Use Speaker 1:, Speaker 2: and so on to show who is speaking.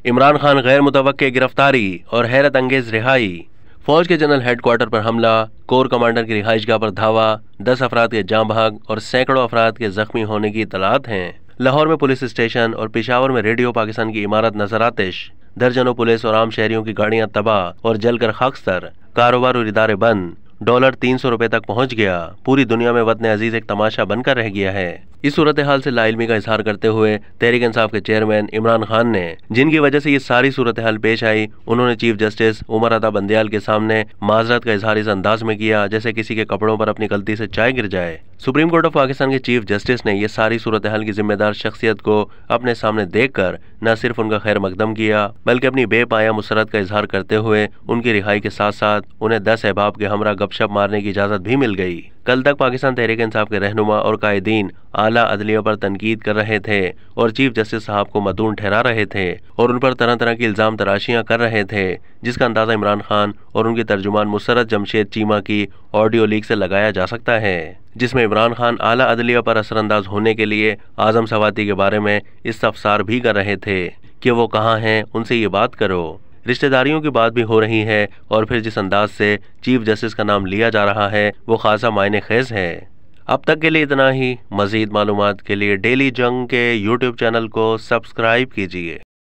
Speaker 1: इमरान खान गैर मुतवक्के गिरफ्तारी और हैरत अंगेज रिहाई। फौज के जनरल हेडक्वार्टर पर हमला, कोर कमांडर की रिहाइशगाह पर धावा, 10 अफराद के जाँ बहक और सैकड़ों अफराद के जख्मी होने की इतलात हैं। लाहौर में पुलिस स्टेशन और पेशावर में रेडियो पाकिस्तान की इमारत नजर आतिश, दर्जनों पुलिस और आम शहरियों की गाड़ियां तबाह और जलकर खाकस्तर, कारोबार और इदारे बंद। डॉलर 300 रुपए तक पहुंच गया। पूरी दुनिया में वतन अजीज एक तमाशा बनकर रह गया है। इस सूरत हाल से लाइलमी का इजहार करते हुए तहरीक इंसाफ के चेयरमैन इमरान खान ने, जिनकी वजह से ये सारी सूरत हाल पेश आई, उन्होंने चीफ जस्टिस उमर अता बंदयाल के सामने माजरत का इजहार इस अंदाज में किया जैसे किसी के कपड़ों पर अपनी गलती से चाय गिर जाए। सुप्रीम कोर्ट ऑफ पाकिस्तान के चीफ जस्टिस ने यह सारी सूरत हाल की जिम्मेदार शख्सियत को अपने सामने देखकर न सिर्फ उनका खैर मकदम किया बल्कि अपनी बेपाया मुसरत का इजहार करते हुए उनकी रिहाई के साथ साथ उन्हें 10 अहबाब के हमरा गपशप मारने की इजाजत भी मिल गई। कल तक पाकिस्तान तहरीक इंसाफ के रहनुमा और कायदीन आला अदलिया पर तनकीद कर रहे थे और चीफ जस्टिस साहब को मदून ठहरा रहे थे और उन पर तरह तरह की इल्जाम तराशियां कर रहे थे, जिसका अंदाजा इमरान खान और उनकी तर्जुमान मुसरत जमशेद चीमा की ऑडियो लीक से लगाया जा सकता है, जिसमें इमरान खान आला अदलिया पर असरअंदाज होने के लिए आजम सवाती के बारे में इस्तफसार भी कर रहे थे कि वो कहाँ हैं, उनसे ये बात करो। रिश्तेदारियों की बात भी हो रही है और फिर जिस अंदाज से चीफ जस्टिस का नाम लिया जा रहा है वो खासा मायने खेज है। अब तक के लिए इतना ही। मजीद मालूमात के लिए डेली जंग के यूट्यूब चैनल को सब्सक्राइब कीजिए।